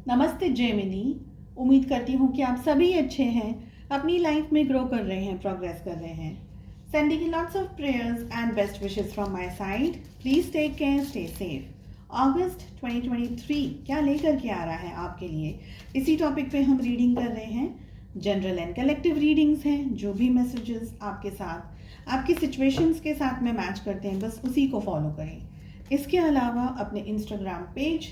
नमस्ते जेमिनी। उम्मीद करती हूँ कि आप सभी अच्छे हैं, अपनी लाइफ में ग्रो कर रहे हैं, प्रोग्रेस कर रहे हैं। Sending you lots of prayers and best wishes from my side. Please take care, stay safe. अगस्त 2023 क्या लेकर के आ रहा है आपके लिए, इसी टॉपिक पे हम रीडिंग कर रहे हैं। जनरल एंड कलेक्टिव रीडिंग्स हैं। जो भी मैसेजेस आपके साथ, आपकी सिचुएशंस के साथ में मैच करते हैं, बस उसी को फॉलो करें। इसके अलावा अपने Instagram page,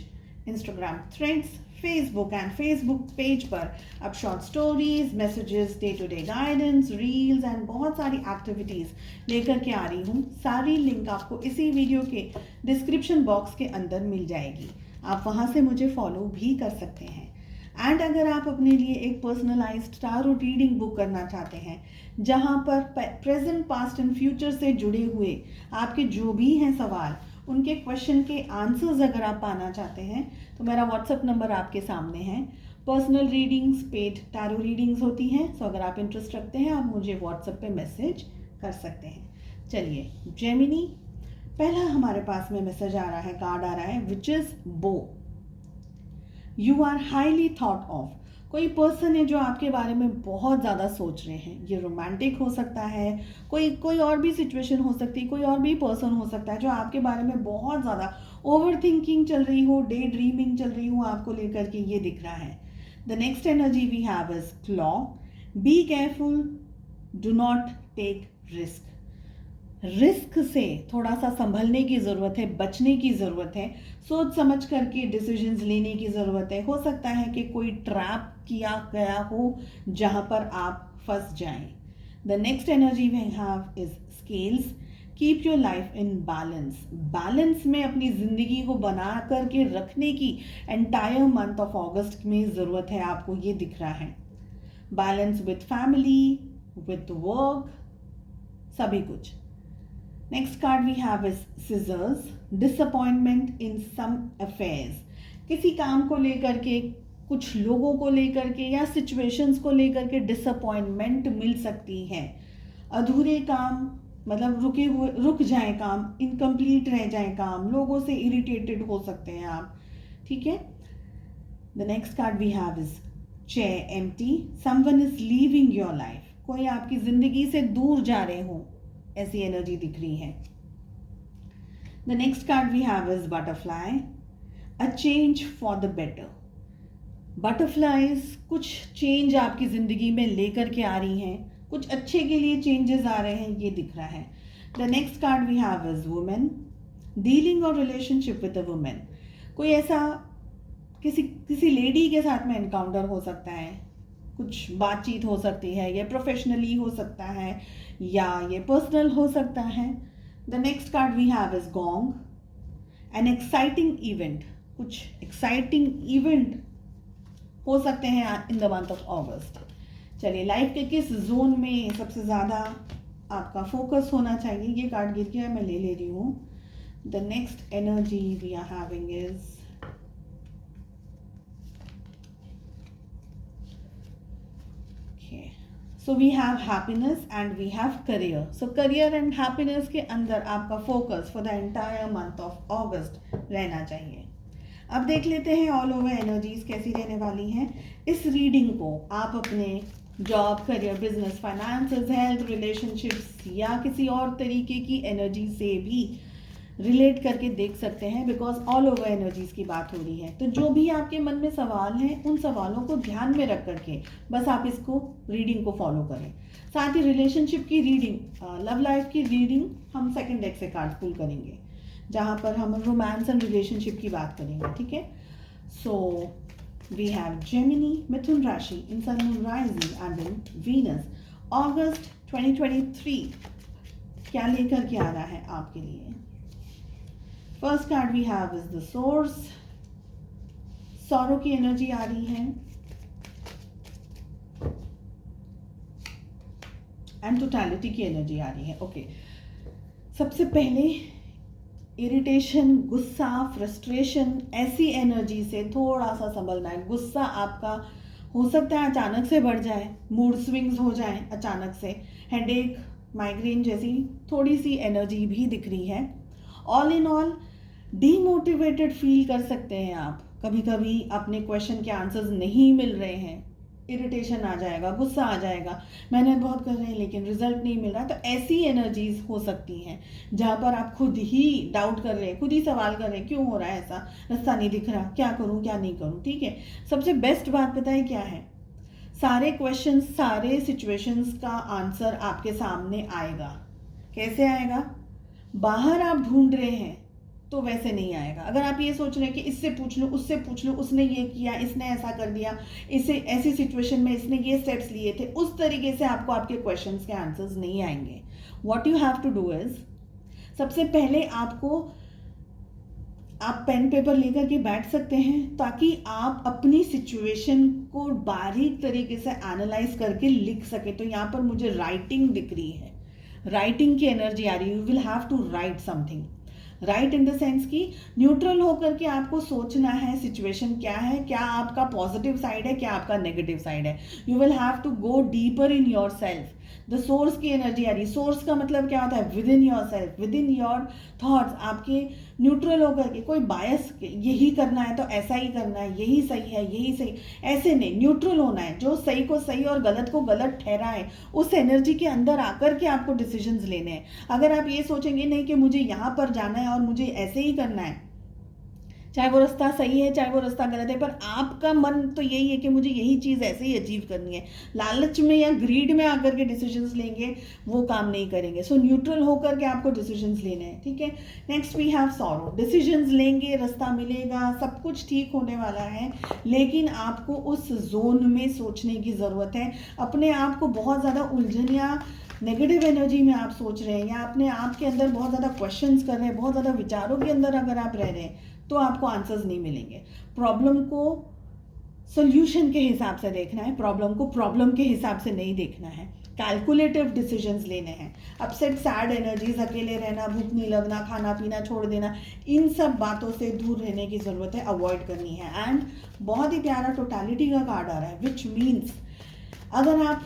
Instagram threads, Facebook page पर अब short stories, messages, day to day guidance, reels and बहुत सारी एक्टिविटीज़ लेकर के आ रही हूँ। सारी लिंक आपको इसी वीडियो के डिस्क्रिप्शन बॉक्स के अंदर मिल जाएगी। आप वहाँ से मुझे फॉलो भी कर सकते हैं। एंड अगर आप अपने लिए एक पर्सनलाइज्ड टारो रीडिंग बुक करना चाहते हैं, जहाँ पर प्रेजेंट, पास्ट एंड फ्यूचर से जुड़े हुए आपके जो भी हैं सवाल, उनके क्वेश्चन के आंसर्स अगर आप पाना चाहते हैं, तो मेरा व्हाट्सएप नंबर आपके सामने है। Personal readings, paid tarot readings होती हैं। सो अगर आप इंटरेस्ट रखते हैं, आप मुझे व्हाट्सएप पे मैसेज कर सकते हैं। चलिए जेमिनी, पहला हमारे पास में मैसेज आ रहा है, कार्ड आ रहा है, which is bow. You are highly thought of. कोई पर्सन है जो आपके बारे में बहुत ज़्यादा सोच रहे हैं। ये रोमांटिक हो सकता है, कोई और भी सिचुएशन हो सकती है, कोई और भी पर्सन हो सकता है जो आपके बारे में बहुत ज़्यादा ओवर थिंकिंग चल रही हो, डे ड्रीमिंग चल रही हो आपको लेकर के, ये दिख रहा है। The next energy we have is claw. Be careful, do not take risk. Risk से थोड़ा सा संभलने की ज़रूरत है, बचने की ज़रूरत है, सोच समझ करके डिसीजंस लेने की ज़रूरत है। हो सकता है कि कोई ट्रैप किया गया हो जहाँ पर आप फंस जाएं। The next energy we have is scales. Keep your life in balance. Balance में अपनी ज़िंदगी को बना करके रखने की एंटायर मंथ ऑफ अगस्त में ज़रूरत है आपको, ये दिख रहा है। Balance with family, with work, सभी कुछ। Next card we have is scissors. Disappointment in some affairs. किसी काम को लेकर के, कुछ लोगों को लेकर के या सिचुएशंस को लेकर के डिसअपॉइंटमेंट मिल सकती है। अधूरे काम, मतलब रुक जाए काम, इनकम्प्लीट रह जाए काम, लोगों से इरिटेटेड हो सकते हैं आप, ठीक है। The next card we have is chair empty. Someone is leaving your life. कोई आपकी जिंदगी से दूर जा रहे हो, ऐसी एनर्जी दिख रही है। The next card we have is butterfly. A change for the better. Butterflies कुछ चेंज आपकी जिंदगी में लेकर के आ रही हैं, कुछ अच्छे के लिए चेंजेस आ रहे हैं, ये दिख रहा है। The next card we have is women. Dealing और रिलेशनशिप विद अ वुमेन। कोई ऐसा किसी लेडी के साथ में एनकाउंटर हो सकता है, कुछ बातचीत हो सकती है, ये प्रोफेशनली हो सकता है या ये पर्सनल हो सकता है। The next card we have is gong. An exciting event. कुछ एक्साइटिंग इवेंट हो सकते हैं in the month of August. चलिए, लाइफ के किस जोन में सबसे ज़्यादा आपका फोकस होना चाहिए, ये कार्ड गिर गया, मैं ले रही हूँ। The next energy we are having is so we have happiness and we have career. So career and happiness के अंदर आपका focus for the entire month of August रहना चाहिए। अब देख लेते हैं ऑल ओवर एनर्जीज कैसी रहने वाली हैं। इस रीडिंग को आप अपने job, career, business, finances, health, relationships या किसी और तरीके की एनर्जी से भी रिलेट करके देख सकते हैं, बिकॉज ऑल ओवर एनर्जीज की बात हो रही है। तो जो भी आपके मन में सवाल हैं, उन सवालों को ध्यान में रख करके बस आप इसको रीडिंग को फॉलो करें। साथ ही रिलेशनशिप की रीडिंग, लव लाइफ की रीडिंग हम सेकेंड डेक से कार्ड पुल करेंगे, जहाँ पर हम रोमांस एंड रिलेशनशिप की बात करेंगे, ठीक है। सो वी हैव जेमिनी, मिथुन राशि, in sun, moon, rising and in Venus. अगस्त 2023 क्या लेकर के आ रहा है आपके लिए। First card we have is the source. Sorrow की एनर्जी आ रही है एंड टोटलिटी की एनर्जी आ रही है। ओके, सबसे पहले इरिटेशन, गुस्सा, फ्रस्ट्रेशन, ऐसी एनर्जी से थोड़ा सा संभलना है। गुस्सा आपका हो सकता है अचानक से बढ़ जाए, मूड स्विंग्स हो जाए अचानक से, हेडेक, माइग्रेन जैसी थोड़ी सी एनर्जी भी दिख रही है। All in all demotivated feel कर सकते हैं आप, कभी कभी अपने क्वेश्चन के आंसर्स नहीं मिल रहे हैं, इरिटेशन आ जाएगा, गुस्सा आ जाएगा, मेहनत बहुत कर रहे हैं लेकिन रिजल्ट नहीं मिल रहा। तो ऐसी एनर्जीज हो सकती हैं जहाँ पर आप खुद ही डाउट कर रहे हैं, खुद ही सवाल कर रहे हैं, क्यों हो रहा है ऐसा, रास्ता नहीं दिख रहा, क्या करूँ क्या नहीं करूँ। ठीक है, सबसे बेस्ट बात पता है क्या है, सारे क्वेश्चंस, सारे सिचुएशंस का आंसर आपके सामने आएगा। कैसे आएगा? बाहर आप ढूंढ रहे हैं तो वैसे नहीं आएगा। अगर आप ये सोच रहे हैं कि इससे पूछ लूँ, उससे पूछ लूँ, उसने ये किया, इसने ऐसा कर दिया, इसे ऐसी सिचुएशन में इसने ये स्टेप्स लिए थे, उस तरीके से आपको आपके क्वेश्चंस के आंसर्स नहीं आएंगे। What you have to do is, सबसे पहले आप पेन पेपर लेकर के बैठ सकते हैं ताकि आप अपनी सिचुएशन को बारीक तरीके से एनालाइज करके लिख सके। तो यहाँ पर मुझे राइटिंग दिख रही है, राइटिंग की एनर्जी आ रही है। You will have to write something. Write in the sense कि न्यूट्रल होकर के आपको सोचना है सिचुएशन क्या है, क्या आपका पॉजिटिव साइड है, क्या आपका नेगेटिव साइड है। You will have to go deeper in yourself. The source की एनर्जी आ रही है। सोर्स का मतलब क्या होता है? Within yourself, within your thoughts. आपके न्यूट्रल होकर के, कोई बायस यही करना है तो ऐसा ही करना है, यही सही है, यही सही, ऐसे नहीं, न्यूट्रल होना है। जो सही को सही और गलत को गलत ठहराए, उस एनर्जी के अंदर आकर के आपको डिसीजंस लेने हैं। अगर आप ये सोचेंगे नहीं कि मुझे यहाँ पर जाना है और मुझे ऐसे ही करना है, चाहे वो रास्ता सही है चाहे वो रास्ता गलत है, पर आपका मन तो यही है कि मुझे यही चीज़ ऐसे ही अचीव करनी है, लालच में या ग्रीड में आकर के डिसीजंस लेंगे, वो काम नहीं करेंगे। सो न्यूट्रल होकर के आपको डिसीजंस लेने हैं। ठीक है, next we have sorrow. Decisions लेंगे, रास्ता मिलेगा, सब कुछ ठीक होने वाला है, लेकिन आपको उस जोन में सोचने की ज़रूरत है। अपने आप को बहुत ज़्यादा उलझन या नेगेटिव एनर्जी में आप सोच रहे हैं, या अपने आप के अंदर बहुत ज़्यादा क्वेश्चंस कर रहे हैं, बहुत ज़्यादा विचारों के अंदर अगर आप रह रहे हैं, तो आपको आंसर्स नहीं मिलेंगे। प्रॉब्लम को सॉल्यूशन के हिसाब से देखना है, प्रॉब्लम को प्रॉब्लम के हिसाब से नहीं देखना है। कैलकुलेटिव डिसीजंस लेने हैं। अपसेट, सैड एनर्जीज, अकेले रहना, भूख नहीं लगना, खाना पीना छोड़ देना, इन सब बातों से दूर रहने की ज़रूरत है, अवॉइड करनी है। एंड बहुत ही प्यारा टोटालिटी का कार्ड आ रहा है, विच मीन्स अगर आप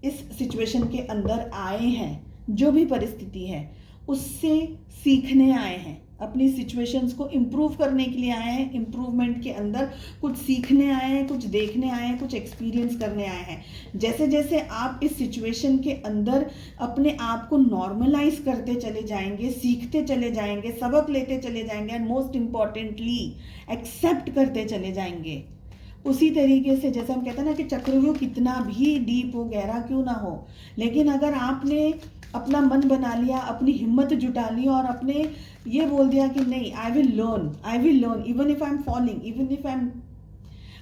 इस सिचुएशन के अंदर आए हैं, जो भी परिस्थिति है उससे सीखने आए हैं, अपनी सिचुएशंस को इम्प्रूव करने के लिए आए हैं, इम्प्रूवमेंट के अंदर कुछ सीखने आए हैं, कुछ देखने आए हैं, कुछ एक्सपीरियंस करने आए हैं। जैसे जैसे आप इस सिचुएशन के अंदर अपने आप को नॉर्मलाइज करते चले जाएंगे, सीखते चले जाएंगे, सबक लेते चले जाएंगे, एंड मोस्ट इम्पॉर्टेंटली एक्सेप्ट करते चले जाएंगे, उसी तरीके से जैसे हम कहते हैं ना कि चक्रव्यूह कितना भी डीप हो, गहरा क्यों ना हो, लेकिन अगर आपने अपना मन बना लिया, अपनी हिम्मत जुटा ली और अपने ये बोल दिया कि नहीं, I will learn even if I am falling, even if I am,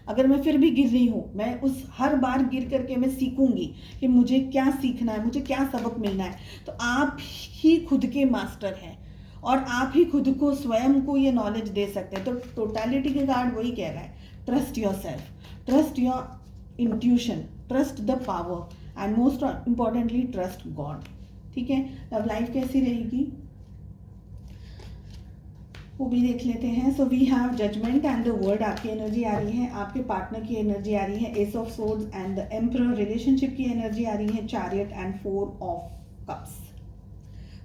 अगर मैं फिर भी गिर रही हूँ, मैं उस हर बार गिर करके मैं सीखूंगी कि मुझे क्या सीखना है, मुझे क्या सबक मिलना है। तो आप ही खुद के मास्टर हैं और आप ही खुद को, स्वयं को ये नॉलेज दे सकते हैं। तो टोटलिटी के कार्ड वही कह रहा है, trust your self, trust your intuition, trust the power, and most importantly trust God. ठीक है, अब लाइफ कैसी रहेगी वो भी देख लेते हैं। So we have judgement and the world, आपकी एनर्जी आ रही है, आपके पार्टनर की एनर्जी आ रही है, ace of swords and the emperor, relationship की एनर्जी आ रही है, chariot and 4 of cups.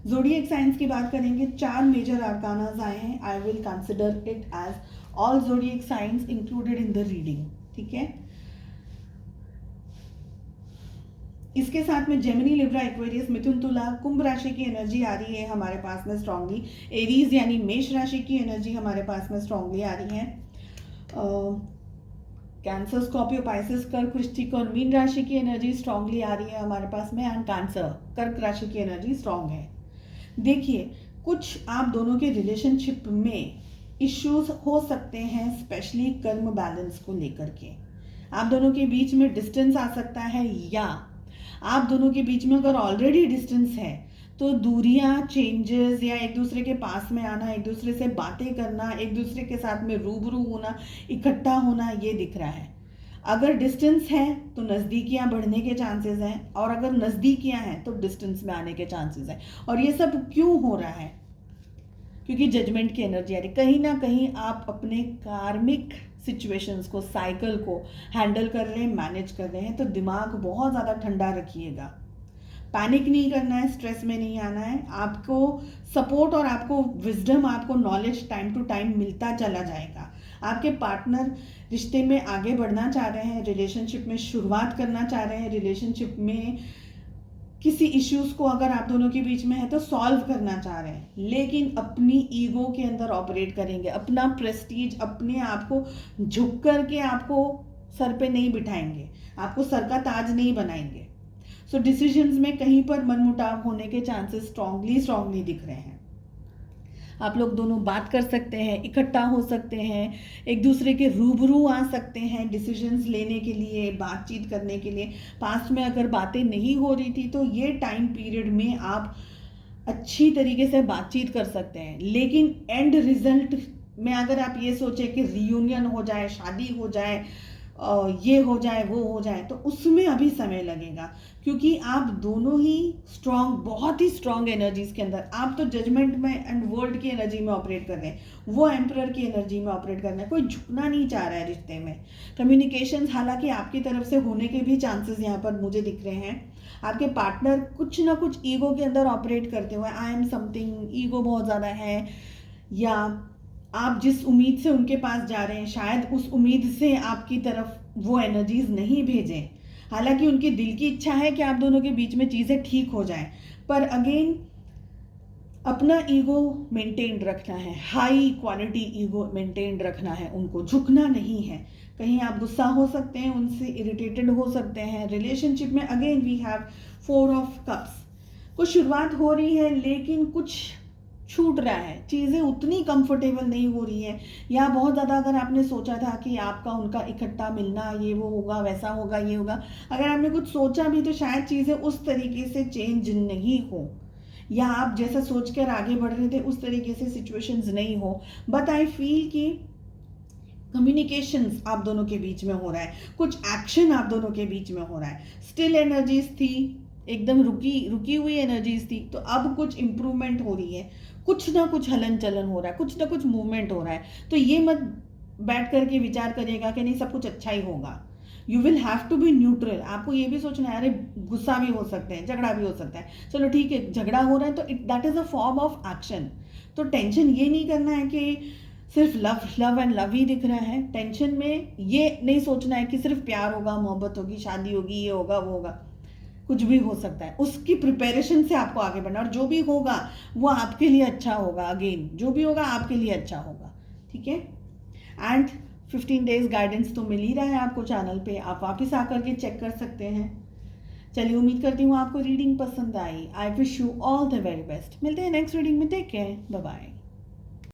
Zodiac science की बात करेंगे, 4 मेजर आर्कानास आए हैं। I will consider it as all zodiac science included in the reading. ठीक है, इसके साथ में जेमिनी, लिब्रा, एक्वेरियस, मिथुन, तुला, कुंभ राशि की एनर्जी आ रही है हमारे पास में स्ट्रांगली। एरीज यानी मेष राशि की एनर्जी हमारे पास में स्ट्रांगली आ रही है। कैंसर, स्कॉर्पियो, पाइसेस, कर्क, वृश्चिक और मीन राशि की एनर्जी स्ट्रांगली आ रही है हमारे पास में। एंड कैंसर, कर्क राशि की एनर्जी स्ट्रांग है। देखिए, कुछ आप दोनों के रिलेशनशिप में इश्यूज हो सकते हैं, स्पेशली कर्म बैलेंस को लेकर के। आप दोनों के बीच में डिस्टेंस आ सकता है, या आप दोनों के बीच में अगर ऑलरेडी डिस्टेंस है तो दूरियां, चेंजेस, या एक दूसरे के पास में आना, एक दूसरे से बातें करना, एक दूसरे के साथ में रूबरू होना, इकट्ठा होना, ये दिख रहा है। अगर डिस्टेंस है तो नज़दीकियां बढ़ने के चांसेस हैं, और अगर नज़दीकियां हैं तो डिस्टेंस में आने के चांसेस हैं। और ये सब क्यों हो रहा है? क्योंकि जजमेंट की एनर्जी आ रही। कहीं ना कहीं आप अपने कार्मिक सिचुएशंस को, साइकिल को हैंडल कर रहे हैं, मैनेज कर रहे हैं। तो दिमाग बहुत ज़्यादा ठंडा रखिएगा, पैनिक नहीं करना है, स्ट्रेस में नहीं आना है। आपको सपोर्ट और आपको विजडम, आपको नॉलेज टाइम टू टाइम मिलता चला जाएगा। आपके पार्टनर रिश्ते में आगे बढ़ना चाह रहे हैं, रिलेशनशिप में शुरुआत करना चाह रहे हैं, रिलेशनशिप में किसी इश्यूज को अगर आप दोनों के बीच में है तो सॉल्व करना चाह रहे हैं, लेकिन अपनी ईगो के अंदर ऑपरेट करेंगे, अपना प्रेस्टीज, अपने आप को झुक करके आपको सर पे नहीं बिठाएंगे, आपको सर का ताज नहीं बनाएंगे। सो डिसीजंस में कहीं पर मनमुटाव होने के चांसेस स्ट्रांगली दिख रहे हैं। आप लोग दोनों बात कर सकते हैं, इकट्ठा हो सकते हैं, एक दूसरे के रूबरू आ सकते हैं डिसीजंस लेने के लिए, बातचीत करने के लिए। पास्ट में अगर बातें नहीं हो रही थी तो ये टाइम पीरियड में आप अच्छी तरीके से बातचीत कर सकते हैं, लेकिन एंड रिजल्ट में अगर आप ये सोचें कि रियूनियन हो जाए, शादी हो जाए, ये हो जाए, वो हो जाए, तो उसमें अभी समय लगेगा, क्योंकि आप दोनों ही स्ट्रांग, बहुत ही स्ट्रांग एनर्जीज के अंदर, आप तो जजमेंट में एंड वर्ल्ड की एनर्जी में ऑपरेट कर रहे हैं, वो एम्परर की एनर्जी में ऑपरेट कर रहे हैं। कोई झुकना नहीं चाह रहा है रिश्ते में। कम्युनिकेशन हालांकि आपकी तरफ से होने के भी चांसेस यहाँ पर मुझे दिख रहे हैं। आपके पार्टनर कुछ ना कुछ ईगो के अंदर ऑपरेट करते हुए, आई एम समथिंग, ईगो बहुत ज़्यादा है, या आप जिस उम्मीद से उनके पास जा रहे हैं शायद उस उम्मीद से आपकी तरफ वो एनर्जीज नहीं भेजें। हालांकि उनके दिल की इच्छा है कि आप दोनों के बीच में चीज़ें ठीक हो जाएं, पर अगेन अपना ईगो मेंटेन रखना है, हाई क्वालिटी ईगो मेंटेन रखना है, उनको झुकना नहीं है। कहीं आप गुस्सा हो सकते हैं, उनसे इरिटेटेड हो सकते हैं। रिलेशनशिप में again we have 4 of cups. कुछ शुरुआत हो रही है लेकिन कुछ छूट रहा है, चीज़ें उतनी कंफर्टेबल नहीं हो रही है, या बहुत ज़्यादा अगर आपने सोचा था कि आपका उनका इकट्ठा मिलना, ये वो होगा, वैसा होगा, ये होगा, अगर आपने कुछ सोचा भी तो शायद चीज़ें उस तरीके से चेंज नहीं हो, या आप जैसा सोचकर आगे बढ़ रहे थे उस तरीके से सिचुएशंस नहीं हो। बट आई फील कि कम्युनिकेशंस आप दोनों के बीच में हो रहा है, कुछ एक्शन आप दोनों के बीच में हो रहा है। स्टिल एनर्जीज थी, एकदम रुकी हुई एनर्जीज थी, तो अब कुछ इम्प्रूवमेंट हो रही है, कुछ ना कुछ हलन चलन हो रहा है, कुछ ना कुछ मूवमेंट हो रहा है। तो ये मत बैठ करके विचार करिएगा कि नहीं सब कुछ अच्छा ही होगा। You will have to be neutral. आपको ये भी सोचना है, अरे गुस्सा भी हो सकते हैं, झगड़ा भी हो सकता है, चलो ठीक है, झगड़ा हो रहा है तो that is a form of action. तो टेंशन ये नहीं करना है कि सिर्फ लव एंड लव ही दिख रहा है। टेंशन में ये नहीं सोचना है कि सिर्फ प्यार होगा, मोहब्बत होगी, शादी होगी, ये होगा, वो होगा। कुछ भी हो सकता है, उसकी प्रिपरेशन से आपको आगे बढ़ना, और जो भी होगा वो आपके लिए अच्छा होगा। अगेन जो भी होगा आपके लिए अच्छा होगा, ठीक है। एंड 15 डेज गाइडेंस तो मिल ही रहा है आपको चैनल पे, आप वापस आकर के चेक कर सकते हैं। चलिए, उम्मीद करती हूँ आपको रीडिंग पसंद आई। I wish you all the very best. मिलते हैं नेक्स्ट रीडिंग में। Take care, bye bye.